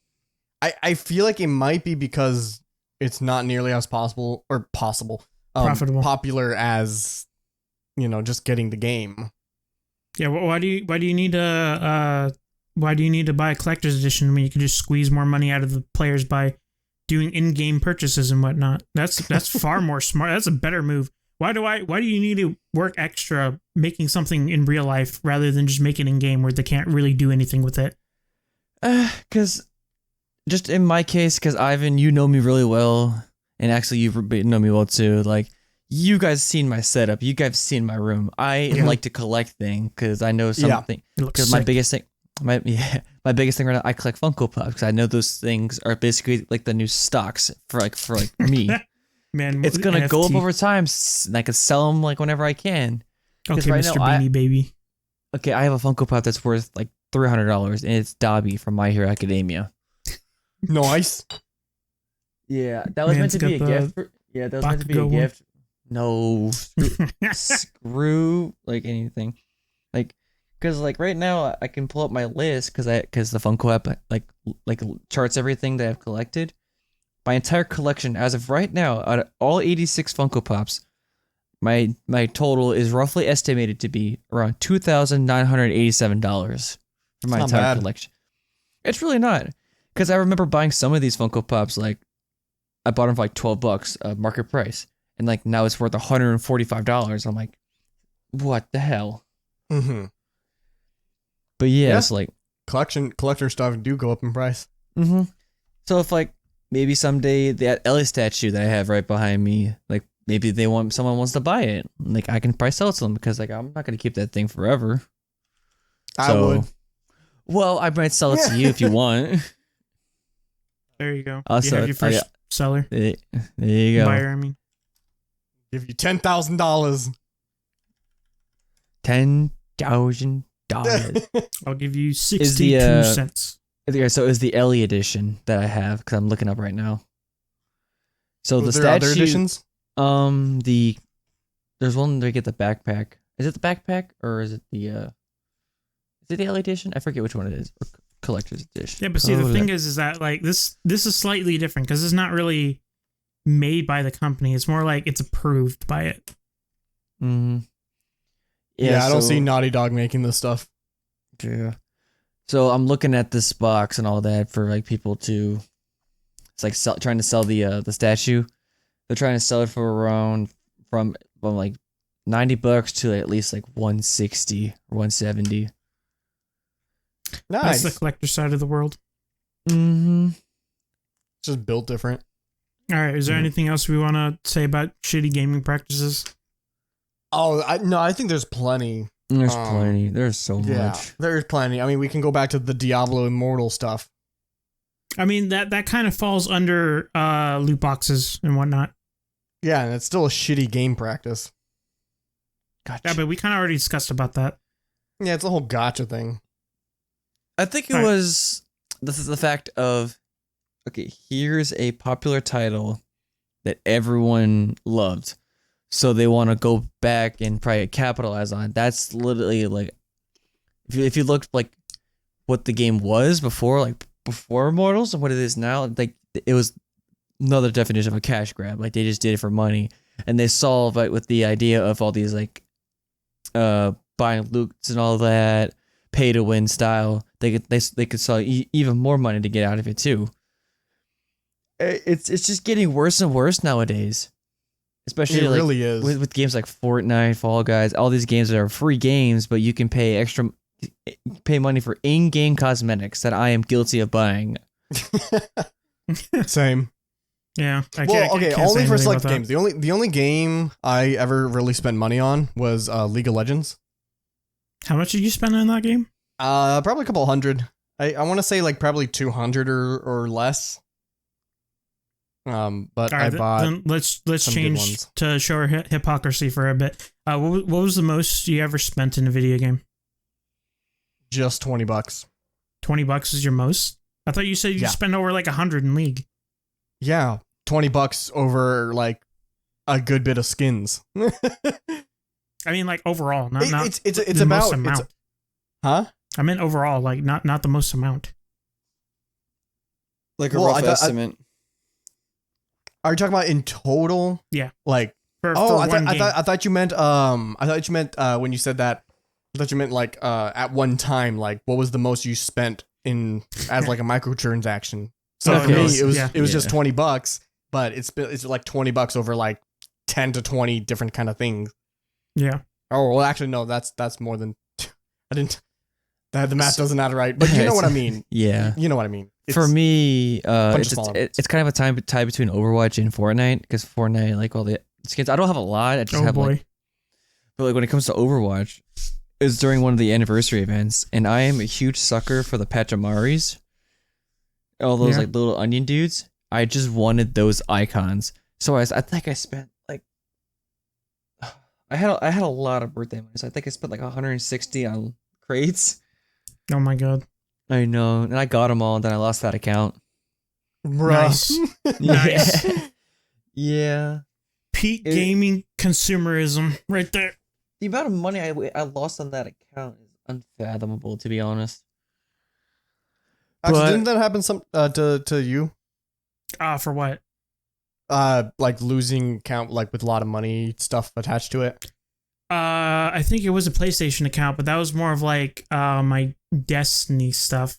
A: I feel like it might be because it's not nearly as profitable popular as, you know, just getting the game.
B: Yeah, why do you need to buy a collector's edition when you can just squeeze more money out of the players by doing in-game purchases and whatnot? That's far more smart. That's a better move. Why do you need to work extra making something in real life rather than just make it in game where they can't really do anything with it?
C: Because just in my case, because Ivan, you know me really well, and actually you know me well too. Like, you guys seen my setup, you guys seen my room. I like to collect things because I know something. Because my biggest thing right now, I collect Funko Pops because I know those things are basically like the new stocks for me.
B: Man,
C: it's gonna
B: NFT.
C: go up over time, and I can sell them like whenever I can.
B: Okay,
C: right
B: Mr.
C: now,
B: Beanie Baby.
C: Okay, I have a Funko Pop that's worth like $300, and it's Dobby from My Hero Academia.
A: Nice.
C: Yeah, that was meant to be a gift. That was meant to be a gift. No, screw like anything, like because like right now I can pull up my list because the Funko app like charts everything that I've collected. My entire collection as of right now, out of all 86 Funko Pops, my total is roughly estimated to be around $2,987 for my entire collection. It's really not, because I remember buying some of these Funko Pops, like I bought them for like $12 market price, and like now it's worth $145. I'm like, what the hell?
A: Mm-hmm.
C: But yeah, it's like
A: collector stuff do go up in price.
C: Mm-hmm. So if like maybe someday that Ellie statue that I have right behind me, like maybe someone wants to buy it, like I can probably sell it to them because like I'm not gonna keep that thing forever.
A: I would.
C: Well, I might sell it to you if you want.
B: There you go.
C: Also,
B: you have your first seller.
C: There you go.
B: Buyer, I mean.
A: Give you $10,000.
C: $10,000.
B: I'll give you 62 cents.
C: Okay, so is the Ellie edition that I have because I'm looking up right now. So
A: Was
C: the
A: there
C: statue
A: other editions?
C: There's one to get the backpack. Is it the backpack or is it the Ellie edition? I forget which one it is. Or collector's edition.
B: Yeah, but see, the thing is that like this is slightly different because it's not really made by the company. It's more like it's approved by it.
C: Mm-hmm.
A: Yeah, I don't see Naughty Dog making this stuff.
C: Yeah. So I'm looking at this box and all that for like people to. It's like trying to sell the statue. They're trying to sell it for around from like $90 to at least like 160 or 170.
A: Nice.
B: That's the collector side of the world.
C: Mm-hmm.
A: Just built different.
B: All right. Is there anything else we want to say about shitty gaming practices?
A: Oh, I think there's plenty.
C: There's plenty. There's so much.
A: There's plenty. I mean, we can go back to the Diablo Immortal stuff.
B: I mean, that kind of falls under loot boxes and whatnot.
A: Yeah, and it's still a shitty game practice.
C: Gotcha.
B: Yeah, but we kind of already discussed about that.
A: Yeah, it's a whole gotcha thing.
C: I think it was. This is the fact of, okay, here's a popular title that everyone loved, so they want to go back and probably capitalize on it. That's literally like, if you looked like what the game was before Immortals and what it is now, like it was another definition of a cash grab. Like they just did it for money, and they solve like with the idea of all these like, buying loots and all that, pay to win style. They could sell even more money to get out of it too. It's just getting worse and worse nowadays. Especially
A: it really is.
C: With games like Fortnite, Fall Guys, all these games that are free games, but you can pay money for in-game cosmetics that I am guilty of buying.
A: Same.
B: Yeah.
A: Only for select games. The only game I ever really spent money on was League of Legends.
B: How much did you spend on that game?
A: Probably a couple hundred. I want to say like probably 200 or less. But I bought.
B: Then let's change to show our hypocrisy for a bit. What was the most you ever spent in a video game?
A: just $20.
B: $20 is your most? I thought you said you spend over like 100 in League.
A: Yeah, $20 over like a good bit of skins.
B: I mean, like overall, not
A: it's
B: the
A: about
B: most amount.
A: Huh?
B: I meant overall, like not the most amount.
C: Like a rough estimate.
A: Are you talking about in total?
B: Yeah.
A: Like
B: For
A: I
B: one game.
A: thought you meant when you said that, I thought you meant like at one time, like what was the most you spent in as like a microtransaction. So for me it was just $20, but it's like $20 over like 10 to 20 different kind of things.
B: Yeah.
A: Oh well, actually no, that's more than the math doesn't add right, but you know what I mean.
C: Yeah,
A: you know what I mean.
C: For me, it's kind of a tie between Overwatch and Fortnite, because Fortnite, like all the skins, I don't have a lot. I just have like, but like when it comes to Overwatch, it's during one of the anniversary events, and I am a huge sucker for the Pachamaris, all those like little onion dudes. I just wanted those icons, so I think I spent like, I had a lot of birthday money, so I think I spent like 160 on crates.
B: Oh my god.
C: I know, and I got them all, and then I lost that account.
B: Nice. Nice.
C: Yeah.
B: Peak gaming consumerism right there.
C: The amount of money I lost on that account is unfathomable, to be honest.
A: Actually, didn't that happen to you?
B: For what?
A: Like losing account, like with a lot of money stuff attached to it.
B: I think it was a PlayStation account, but that was more of like my Destiny stuff,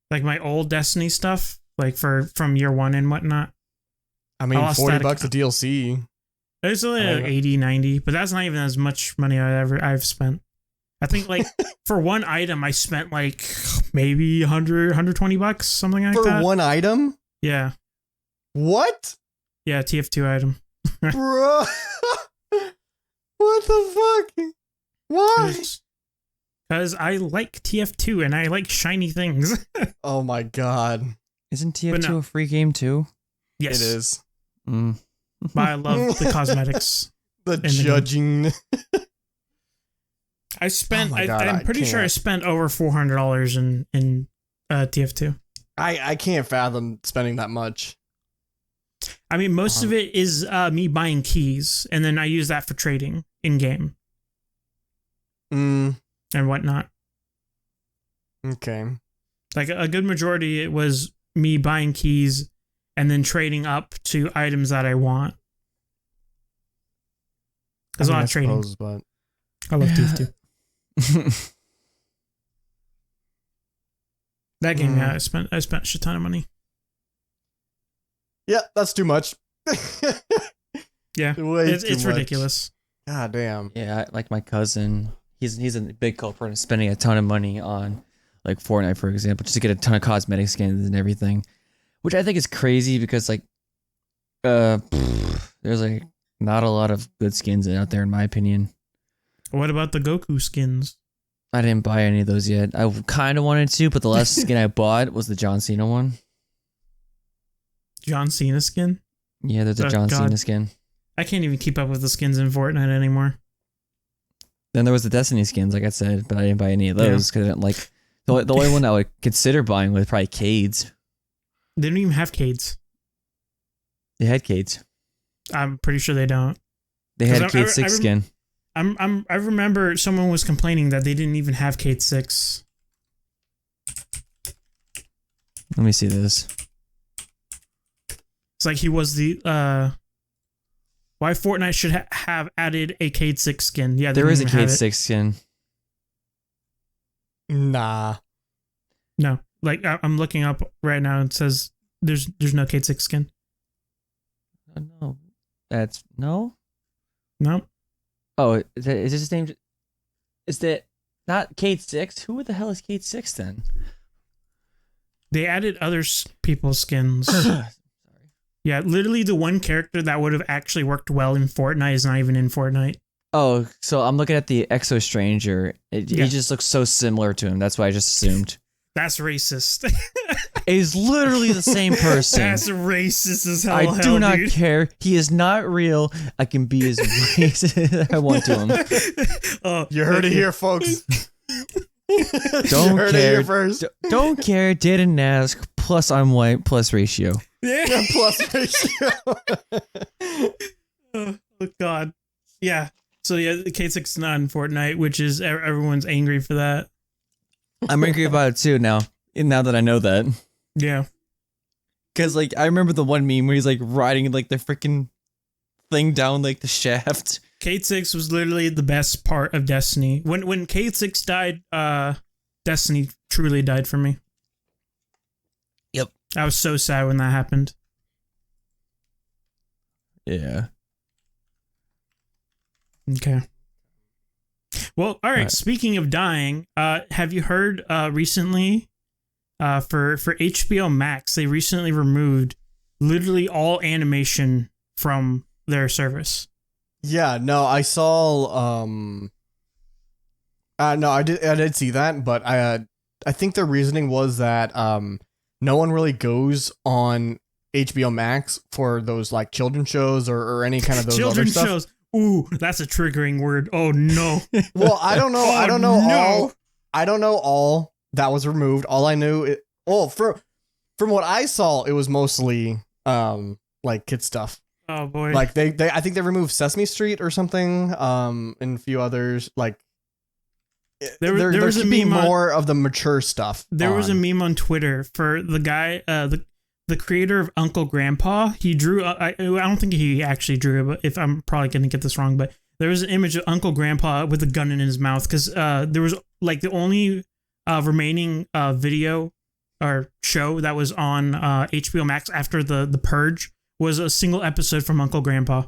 B: like my old Destiny stuff, like from year one and whatnot.
A: I mean, $40 a DLC.
B: It's only like 80, 90, but that's not even as much money I've spent. I think like for one item I spent like maybe $100, $120, something like that.
A: For one item?
B: Yeah.
A: What?
B: Yeah, TF2 item.
A: Bro. What the fuck? Why?
B: Because I like TF2 and I like shiny things.
A: Oh my god.
C: Isn't TF2 a free game too?
B: Yes.
A: It is.
C: Mm.
B: But I love the cosmetics.
A: The judging.
B: I spent,
A: oh God,
B: I'm pretty sure I spent over $400 in TF2.
A: I can't fathom spending that much.
B: I mean, most of it is me buying keys, and then I use that for trading in game. And whatnot.
A: Okay.
B: Like a good majority, it was me buying keys and then trading up to items that I want. There's a lot of trading.
A: But
B: I love TF2. That game, I spent a shit ton of money.
A: Yeah, that's too much.
B: Yeah, it's ridiculous.
A: God damn.
C: Yeah, like my cousin, he's a big culprit of spending a ton of money on like Fortnite, for example, just to get a ton of cosmetic skins and everything, which I think is crazy because like, there's like not a lot of good skins out there in my opinion.
B: What about the Goku skins?
C: I didn't buy any of those yet. I kind of wanted to, but the last skin I bought was the John Cena one.
B: John Cena skin?
C: Yeah, there's a John Cena skin.
B: I can't even keep up with the skins in Fortnite anymore.
C: Then there was the Destiny skins, like I said, but I didn't buy any of those because I didn't like. The only one I would consider buying was probably Cades.
B: They don't even have Cades.
C: They had Cades.
B: I'm pretty sure they don't.
C: They had a Cade 6 skin.
B: I remember someone was complaining that they didn't even have Cade 6.
C: Let me see this.
B: It's like he was the why Fortnite should have added a Cade 6 skin. Yeah,
C: there is a Cade 6 skin.
A: Nah.
B: No. Like I'm looking up right now and it says there's no Cade 6 skin.
C: Oh, no. That's no?
B: No.
C: Oh, is this his name? Is that not Cade 6? Who the hell is Cade 6 then?
B: They added other people's skins. Sorry. Yeah, literally the one character that would have actually worked well in Fortnite is not even in Fortnite.
C: Oh, so I'm looking at the Exo Stranger. He just looks so similar to him. That's why I just assumed.
B: That's racist.
C: He's literally the same person.
B: That's racist as hell.
C: I do not care. He is not real. I can be as racist as I want to him.
A: You heard it here, folks.
C: Don't
A: Heard it
C: care.
A: here first.
C: Don't care. Didn't ask. Plus, I'm white. Plus ratio.
B: Yeah.
A: Plus ratio.
B: Oh God. Yeah. So yeah, the K6 is not in Fortnite, which is everyone's angry for that.
C: I'm angry about it too now. Now that I know that,
B: Yeah.
C: because like I remember the one meme where he's like riding like the freaking thing down like the shaft.
B: K6 was literally the best part of Destiny. When K6 died, Destiny truly died for me.
C: Yep.
B: I was so sad when that happened.
C: Yeah.
B: Okay. Well, all right.
C: Alright.
B: Speaking of dying, have you heard recently for HBO Max, they recently removed literally all animation from their service.
A: Yeah, no, I saw no, I did see that, but I think their reasoning was that no one really goes on HBO Max for those like children's shows or any kind of those
B: Children's
A: other stuff.
B: shows. Ooh, that's a triggering word. Oh no.
A: Well, I don't know. I
B: Oh,
A: don't know
B: no.
A: all. I don't know all that was removed. All I knew, from what I saw, it was mostly like kid stuff.
B: Oh boy.
A: Like they I think they removed Sesame Street or something. And a few others. Like
B: There was-
A: they're
B: there was a
A: keeping
B: meme on-
A: more of the mature stuff.
B: There was a
A: on.
B: meme on Twitter for the guy, the creator of Uncle Grandpa. He drew. I don't think he actually drew it, but if I'm probably gonna get this wrong, but there was an image of Uncle Grandpa with a gun in his mouth because there was like the only remaining video or show that was on HBO Max after the Purge was a single episode from Uncle Grandpa.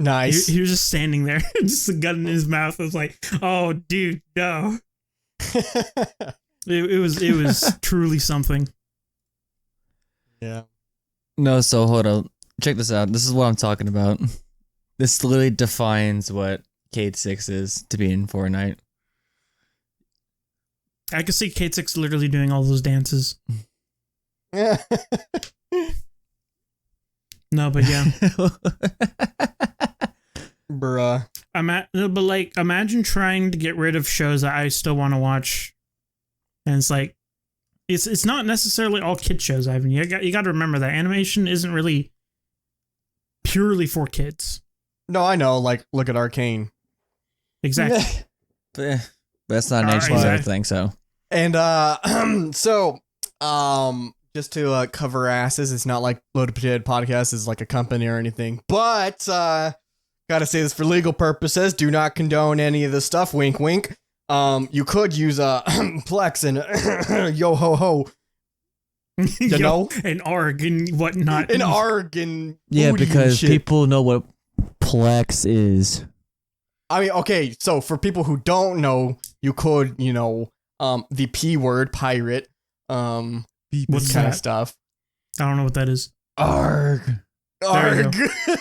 A: Nice.
B: He was just standing there, just a gun in his mouth. I was like, oh, dude, no. It was truly something.
A: Yeah.
C: No, so hold on. Check this out. This is what I'm talking about. This literally defines what Kate 6 is to be in Fortnite.
B: I could see K6 literally doing all those dances.
A: Yeah.
B: No, but yeah.
A: Bruh.
B: But like, imagine trying to get rid of shows that I still want to watch, and it's like, it's not necessarily all kid shows, Ivan. You got to remember that animation isn't really purely for kids.
A: No, I know. Like, look at Arcane.
B: Exactly.
C: But that's not an
B: Alright,
C: HBO
B: exactly.
C: thing, so.
A: And so just to cover asses, it's not like Loaded Potato Podcast is like a company or anything, but gotta say this for legal purposes, do not condone any of this stuff, wink wink. You could use Plex and yo ho ho, you know,
B: and ARG and whatnot.
A: and ARG and
C: Yeah,
A: booty and
C: because
A: shit.
C: people know what Plex is.
A: I mean, okay, so for people who don't know, you could, you know, the P word, pirate,
B: What's
A: this kind of
B: that?
A: stuff.
B: I don't know what that is.
C: Arg.
B: There you
A: ARG.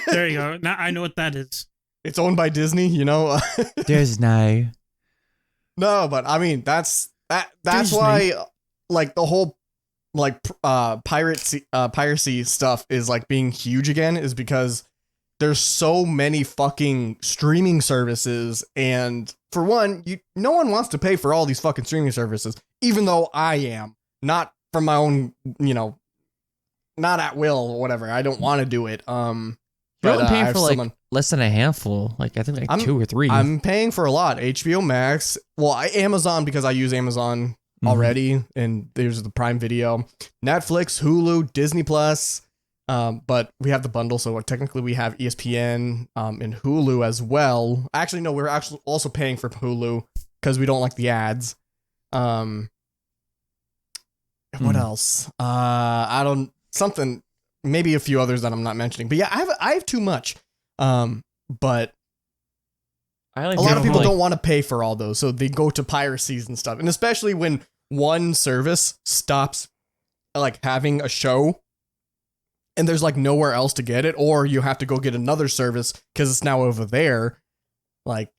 B: There you go. Now I know what that is.
A: It's owned by Disney, you know.
C: There's no.
A: No, but I mean that's
B: Disney.
A: why like the whole like piracy stuff is like being huge again, is because there's so many fucking streaming services, and for one, no one wants to pay for all these fucking streaming services, even though I am, not from my own, you know, not at will or whatever. I don't want to do it.
C: You're only
A: I
C: paying
A: have
C: for like
A: someone-
C: less than a handful. Like I think like 2 or 3.
A: I'm paying for a lot. HBO Max, well, Amazon, because I use Amazon
C: Mhm.
A: already, and there's the Prime Video, Netflix, Hulu, Disney Plus. But we have the bundle, so technically we have ESPN and Hulu as well. Actually, no, we're actually also paying for Hulu because we don't like the ads. What else? I don't, something, maybe a few others that I'm not mentioning. But yeah, I have too much. But
C: I like
A: a lot of people
C: like,
A: don't want to pay for all those, so they go to piracies and stuff. And especially when one service stops like having a show and there's like nowhere else to get it, or you have to go get another service because it's now over there. Like,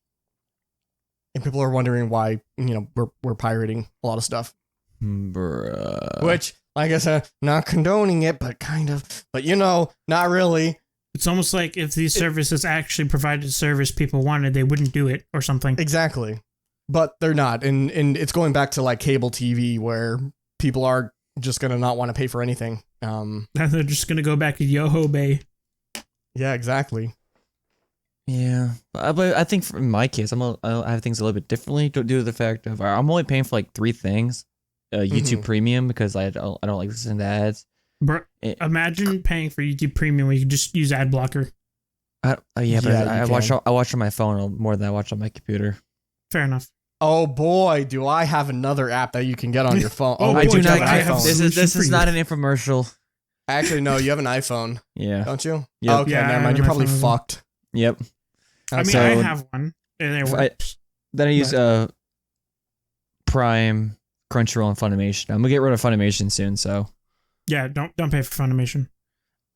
A: and people are wondering why, you know, we're pirating a lot of stuff.
C: Bruh.
A: Which, like I said, not condoning it, but kind of. But you know, not really.
B: It's almost like if these services actually provided service people wanted, they wouldn't do it or something.
A: Exactly. but they're not, and it's going back to like cable TV where people are just gonna not want to pay for anything.
B: And they're just gonna go back to Yoho Bay.
A: Yeah, exactly.
C: Yeah, but I think for my case, I have things a little bit differently due to the fact of I'm only paying for like 3 things. YouTube Premium because I don't like listening to ads.
B: Bro, imagine paying for YouTube Premium where you can just use ad blocker.
C: I watch on my phone more than I watch on my computer.
B: Fair enough.
A: Oh boy, do I have another app that you can get on your phone?
B: Oh,
C: I
B: boy,
C: do
B: do
C: not.
B: I have
C: This is not an infomercial.
A: Actually, no, you have an iPhone,
C: Yeah.
A: don't you?
C: Yep.
A: Okay,
B: Yeah, I
A: never
B: have
A: mind.
B: an
A: You're probably
B: iPhone as well.
A: fucked.
C: Yep.
B: I mean,
C: So-
B: I have one, and it works.
C: Then I use
B: But-
C: Prime, Crunchyroll, and Funimation. I'm gonna get rid of Funimation soon. So
B: Yeah, don't pay for Funimation.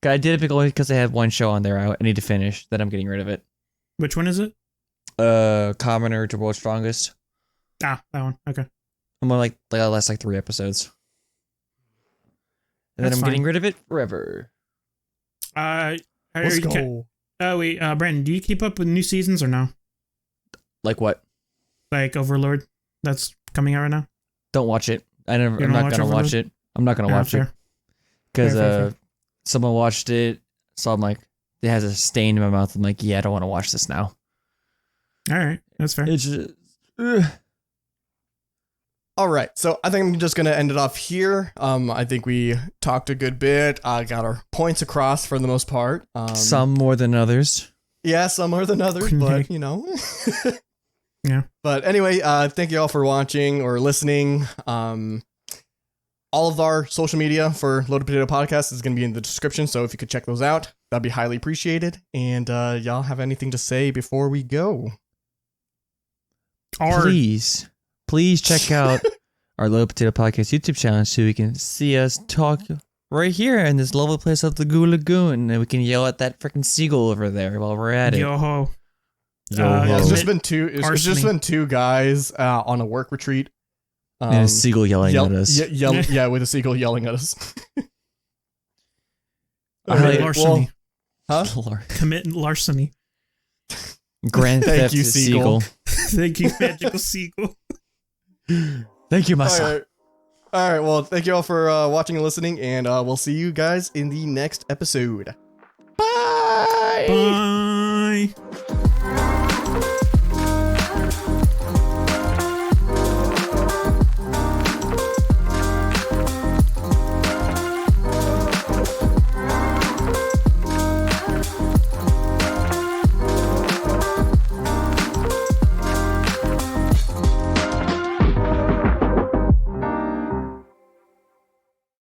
C: I did it because they had one show on there I need to finish. Then I'm getting rid of it.
B: Which one is it?
C: Commoner to World's Strongest.
B: Ah, that one. Okay.
C: I'm on like the last 3 episodes. And
B: That's
C: then I'm
B: fine.
C: getting rid of it forever.
A: Let's go.
B: Oh wait, Brandon, do you keep up with new seasons or no?
C: Like what?
B: Like Overlord, that's coming out right now.
C: Don't watch it.
B: You
C: I'm
B: don't
C: not
B: watch
C: gonna watch
B: Overlord?
C: it. I'm not gonna
B: Yeah,
C: watch it
B: fair.
C: because
B: Fair.
C: someone watched it. So I'm like, it has a stain in my mouth. I'm like, yeah, I don't want to watch this now.
B: All right, that's fair.
C: It's just,
A: All right, so I think I'm just gonna end it off here. I think we talked a good bit. Got our points across for the most part.
C: some more than others.
A: Yeah, some more than others, but you know.
B: Yeah.
A: But anyway, thank you all for watching or listening. All of our social media for Loaded Potato Podcast is going to be in the description, so if you could check those out, that'd be highly appreciated. And y'all have anything to say before we go?
C: Please check out our Loaded Potato Podcast YouTube channel so you can see us talk right here in this lovely place of the Goo Lagoon, and we can yell at that freaking seagull over there while we're at it.
B: Yo-ho.
C: Yo-ho.
A: Yeah, it's
B: Commit
A: just been two. It's just
B: arsony.
A: been 2 guys on a work retreat.
C: And a seagull yelling at us.
A: Yeah, with a seagull yelling at us.
B: Commit
C: Alright,
B: larceny.
A: Huh?
C: Lord.
B: Commit larceny.
C: Grand
A: Thank
C: Theft
A: you,
C: Seagull.
B: Thank you, magical seagull.
C: Thank you, my
A: All
C: son.
A: right. All right. Well, thank you all for watching and listening, and we'll see you guys in the next episode. Bye.
B: Bye.